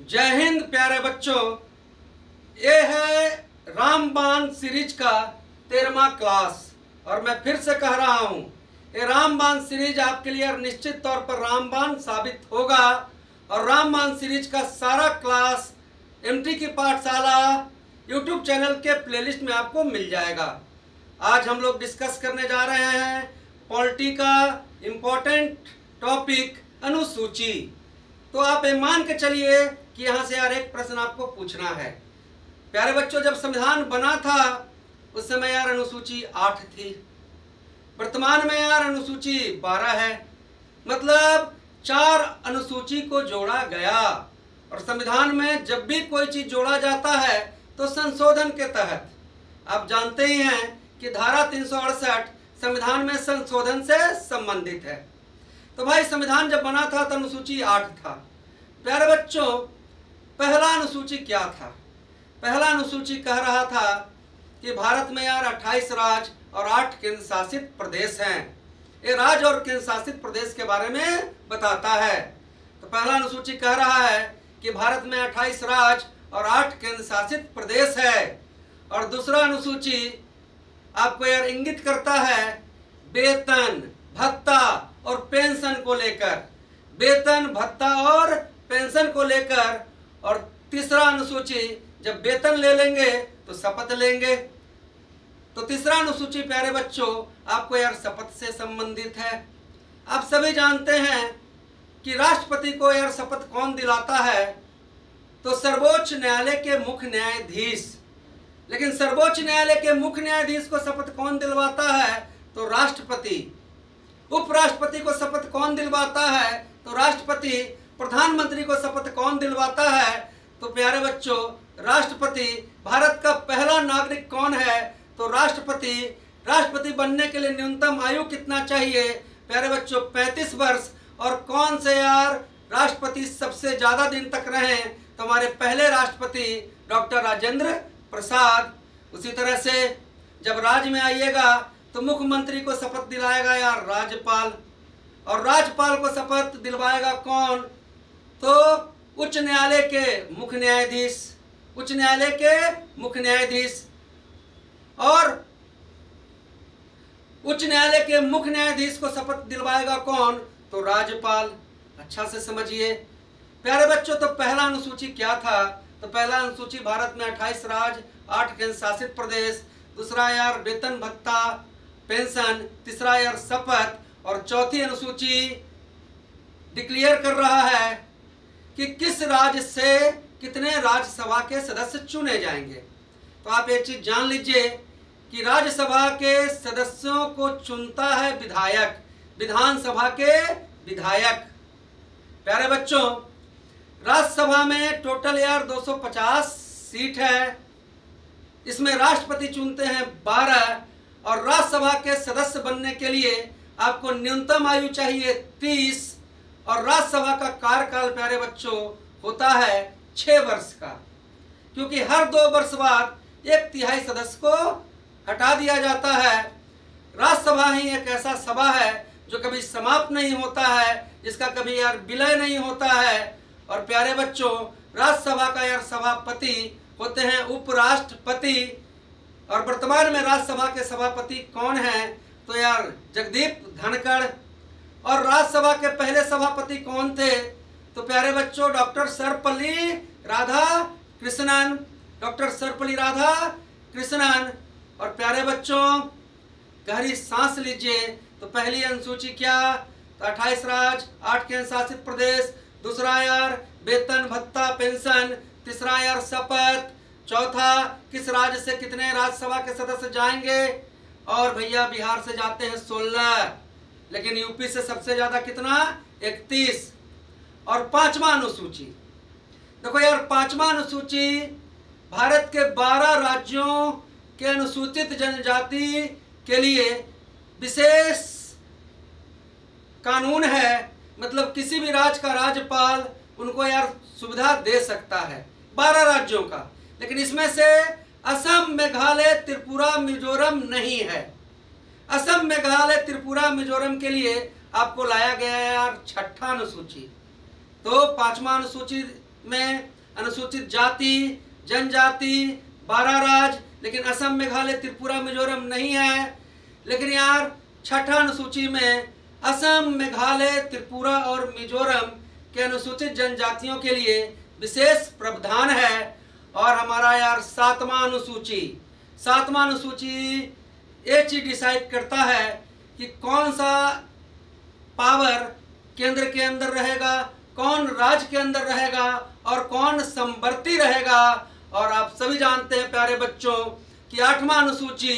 जय हिंद प्यारे बच्चों। ये है रामबाण सीरीज का 13वां क्लास और मैं फिर से कह रहा हूँ ये रामबाण सीरीज आपके लिए निश्चित तौर पर रामबाण साबित होगा। और रामबाण सीरीज का सारा क्लास एमटी की पाठशाला यूट्यूब चैनल के प्लेलिस्ट में आपको मिल जाएगा। आज हम लोग डिस्कस करने जा रहे हैं पॉलिटी का इम्पोर्टेंट टॉपिक अनुसूची। तो आप ये मान के चलिए कि यहाँ से यार एक प्रश्न आपको पूछना है। प्यारे बच्चों, जब संविधान बना था उस समय यार अनुसूची 8 थी। वर्तमान में यार अनुसूची 12 है। मतलब 4 अनुसूची को जोड़ा गया। और संविधान में जब भी कोई चीज जोड़ा जाता है तो संशोधन के तहत, आप जानते ही हैं कि धारा 368 संविधान में संशोधन से संबंधित है। तो भाई संविधान जब बना था तो अनुसूची 8 था। प्यारे बच्चों, पहला अनुसूची क्या था? पहला अनुसूची कह रहा था कि भारत में यार 28 राज्य और 8 केंद्र शासित प्रदेश हैं। ये राज्य और केंद्र शासित प्रदेश के बारे में बताता है। तो पहला अनुसूची कह रहा है कि भारत में 28 राज्य और 8 केंद्र शासित प्रदेश है। और दूसरा अनुसूची आपको यार इंगित करता है वेतन, भत्ता और पेंशन को लेकर, वेतन, भत्ता और पेंशन को लेकर। और तीसरा अनुसूची जब वेतन ले लेंगे तो शपथ लेंगे। तो तीसरा अनुसूची प्यारे बच्चों आपको यार शपथ से संबंधित है। आप सभी जानते हैं कि राष्ट्रपति को यार शपथ कौन दिलाता है? तो सर्वोच्च न्यायालय के मुख्य न्यायाधीश। लेकिन सर्वोच्च न्यायालय के मुख्य न्यायाधीश को शपथ कौन दिलवाता है? तो राष्ट्रपति। उपराष्ट्रपति को शपथ कौन दिलवाता है? तो राष्ट्रपति। प्रधानमंत्री को शपथ कौन दिलवाता है? तो प्यारे बच्चों राष्ट्रपति। भारत का पहला नागरिक कौन है? तो राष्ट्रपति। राष्ट्रपति बनने के लिए न्यूनतम आयु कितना चाहिए? प्यारे बच्चों 35 वर्ष। और कौन से यार राष्ट्रपति सबसे ज्यादा दिन तक रहे? तो हमारे पहले राष्ट्रपति डॉक्टर राजेंद्र प्रसाद। उसी तरह से जब राज्य में आइएगा तो मुख्यमंत्री को शपथ दिलाएगा यार राज्यपाल। और राज्यपाल को शपथ दिलवाएगा कौन? तो उच्च न्यायालय के मुख्य न्यायाधीश। उच्च न्यायालय के मुख्य न्यायाधीश। और उच्च न्यायालय के मुख्य न्यायाधीश को शपथ दिलवाएगा कौन? तो राज्यपाल। अच्छा से समझिए प्यारे बच्चों। तो पहला अनुसूची क्या था? तो पहला अनुसूची भारत में 28 राज्य, 8 केंद्र शासित प्रदेश। दूसरा यार वेतन, भत्ता, पेंशन। तीसरा यार शपथ। और चौथी अनुसूची डिक्लेयर कर रहा है कि किस राज्य से कितने राज्यसभा के सदस्य चुने जाएंगे। तो आप एक चीज जान लीजिए कि राज्यसभा के सदस्यों को चुनता है विधायक, विधानसभा के विधायक। प्यारे बच्चों, राज्यसभा में टोटल यार 250 सीट है। इसमें राष्ट्रपति चुनते हैं 12। और राज्यसभा के सदस्य बनने के लिए आपको न्यूनतम आयु चाहिए 30। और राज्यसभा का कार्यकाल प्यारे बच्चों होता है 6 वर्ष का, क्योंकि हर 2 वर्ष बाद 1/3 सदस्य को हटा दिया जाता है। राज्यसभा ही एक ऐसा सभा है जो कभी समाप्त नहीं होता है, जिसका कभी यार विलय नहीं होता है। और प्यारे बच्चों राज्यसभा का यार सभापति होते हैं उपराष्ट्रपति। और वर्तमान में राज्यसभा के सभापति कौन है? तो यार जगदीप धनखड़। और राज्यसभा के पहले सभापति कौन थे? तो प्यारे बच्चों डॉक्टर सर्वपल्ली राधाकृष्णन। डॉक्टर सर्वपल्ली राधाकृष्णन। और प्यारे बच्चों गहरी सांस लीजिए। तो पहली अनुसूची क्या? तो 28 राज्य, 8 केंद्र शासित प्रदेश। दूसरा यार वेतन, भत्ता, पेंशन। तीसरा यार शपथ। चौथा किस राज्य से कितने राज्यसभा के सदस्य जाएंगे? और भैया बिहार से जाते हैं 16, लेकिन यूपी से सबसे ज्यादा कितना? 31। और 5वां अनुसूची देखो यार, 5वां अनुसूची भारत के 12 राज्यों के अनुसूचित जनजाति के लिए विशेष कानून है। मतलब किसी भी राज्य का राज्यपाल उनको यार सुविधा दे सकता है 12 राज्यों का। लेकिन इसमें से असम, मेघालय, त्रिपुरा, मिजोरम नहीं है। असम, मेघालय, त्रिपुरा, मिजोरम के लिए आपको लाया गया यार 6ठा अनुसूची। तो 5वां अनुसूची में अनुसूचित जाति जनजाति 12 राज्य, लेकिन असम मेघालय त्रिपुरा मिजोरम नहीं है। लेकिन यार छठा अनुसूची में असम मेघालय त्रिपुरा और मिजोरम के अनुसूचित जनजातियों के लिए विशेष प्रावधान है। और हमारा यार सातवां अनुसूची ये चीज डिसाइड करता है कि कौन सा पावर केंद्र के अंदर रहेगा, कौन राज्य के अंदर रहेगा और कौन समवर्ती रहेगा। और आप सभी जानते हैं प्यारे बच्चों कि आठवां अनुसूची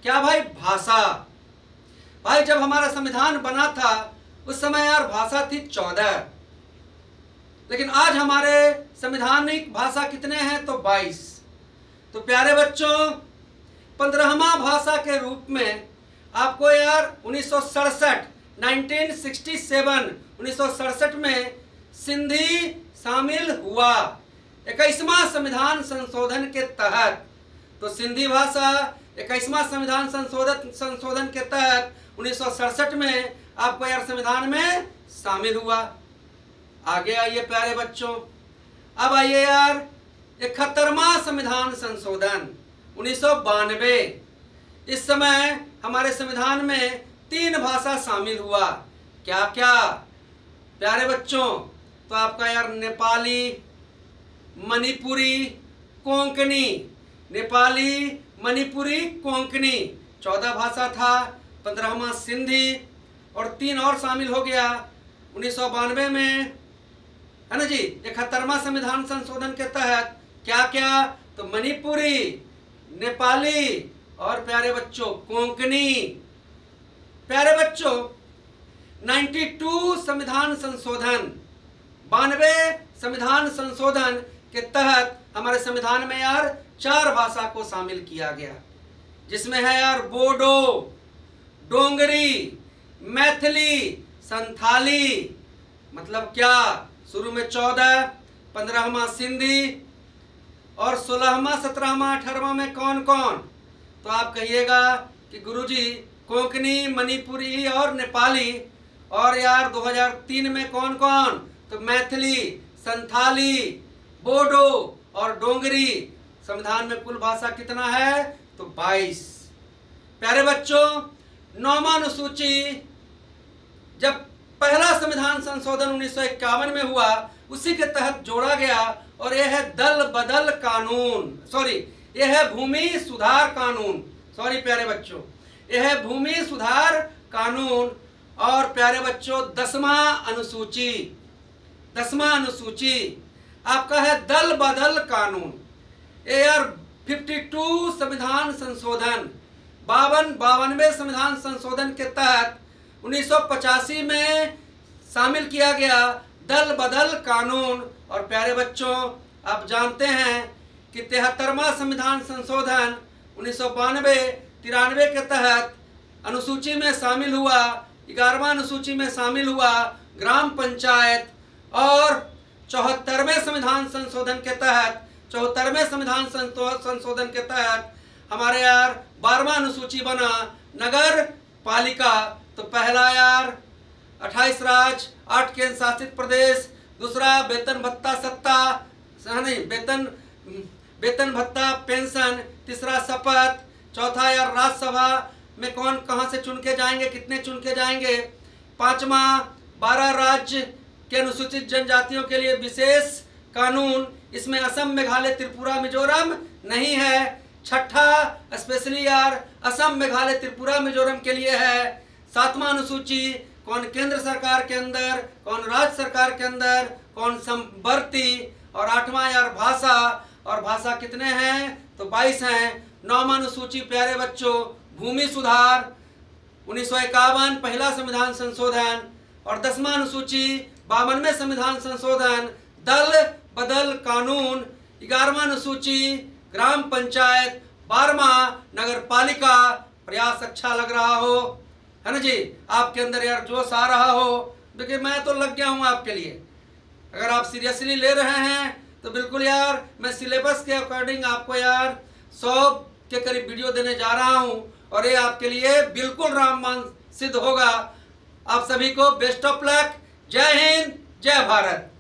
क्या भाई, भाषा। भाई जब हमारा संविधान बना था उस समय यार भाषा थी 14, लेकिन आज हमारे संवैधानिक भाषा कितने हैं तो 22। तो प्यारे बच्चों 15वां भाषा के रूप में आपको यार 1967 में सिंधी शामिल हुआ 21वां संविधान संशोधन के तहत। तो सिंधी भाषा 21वां संविधान संशोधन के तहत 1967 में आपको यार संविधान में शामिल हुआ। आगे आइए प्यारे बच्चों, अब आइए यार 71वां संविधान संशोधन 1992। इस समय हमारे संविधान में 3 भाषा शामिल हुआ। क्या क्या प्यारे बच्चों, तो आपका यार नेपाली, मणिपुरी, कोंकणी। नेपाली, मणिपुरी, कोंकणी 14 भाषा था। 15वां सिंधी और 3 और शामिल हो गया 1992 में, है ना जी। 71वां संविधान संशोधन के तहत क्या क्या, तो मणिपुरी, नेपाली और प्यारे बच्चों कोंकणी। प्यारे बच्चों 92 संविधान संशोधन 92 संविधान संशोधन के तहत हमारे संविधान में यार 4 भाषा को शामिल किया गया, जिसमें है यार बोडो, डोंगरी, मैथिली, संथाली। मतलब क्या, शुरू में 14, 15वां सिंधी और 16वां 17वां 18वां में कौन कौन। तो आप कहिएगा कि गुरुजी कोंकणी, मणिपुरी और नेपाली। और यार 2003 में कौन कौन, तो मैथिली, संथाली, बोडो और डोंगरी। संविधान में कुल भाषा कितना है तो 22। प्यारे बच्चों 9वां अनुसूची जब पहला संविधान संशोधन 1951 में हुआ, उसी के तहत जोड़ा गया और यह है दल बदल कानून, यह है भूमि सुधार कानून। प्यारे बच्चों, यह है भूमि सुधार कानून। और प्यारे बच्चों 10वां अनुसूची आपका है दल बदल कानून। ये यार 52 संविधान संशोधन 52वें संविधान संशोधन के तहत 1985 में शामिल किया गया दल बदल कानून। और प्यारे बच्चों आप जानते हैं कि 73वां संविधान संशोधन 1992-93 के तहत अनुसूची में शामिल हुआ, 11वां अनुसूची में शामिल हुआ ग्राम पंचायत। और 74वें संविधान संशोधन के तहत 74वें संविधान संशोधन के तहत हमारे यार 12वां अनुसूची बना नगर पालिका। तो पहला यार 28 राज्य 8 केंद्र शासित प्रदेश, दूसरा वेतन भत्ता सत्ता वेतन भत्ता पेंशन, तीसरा शपथ, चौथा यार राज्यसभा में कौन कहां से चुन के जाएंगे, कितने चुन के जाएंगे, 5वां 12 राज्य के अनुसूचित जनजातियों के लिए विशेष कानून, इसमें असम मेघालय त्रिपुरा मिजोरम नहीं है। 6ठा स्पेशली यार असम मेघालय त्रिपुरा मिजोरम के लिए है। 7वां अनुसूची कौन केंद्र सरकार के अंदर, कौन राज्य सरकार के अंदर, कौन समवर्ती। और 8वां यार भाषा, और भाषा कितने हैं तो 22 हैं। 9वां अनुसूची प्यारे बच्चों भूमि सुधार 1951 पहला संविधान संशोधन। और 10वां अनुसूची 52वें संविधान संशोधन दल बदल कानून। 11वां अनुसूची ग्राम पंचायत, 12वां नगर पालिका। प्रयास अच्छा लग रहा हो, है ना जी, आपके अंदर यार जोश आ रहा हो। देखिए मैं तो लग गया हूँ आपके लिए। अगर आप सीरियसली ले रहे हैं तो बिल्कुल यार मैं सिलेबस के अकॉर्डिंग आपको यार 100 के करीब वीडियो देने जा रहा हूँ और ये आपके लिए बिल्कुल रामबाण सिद्ध होगा। आप सभी को बेस्ट ऑफ लक। जय हिंद, जय भारत।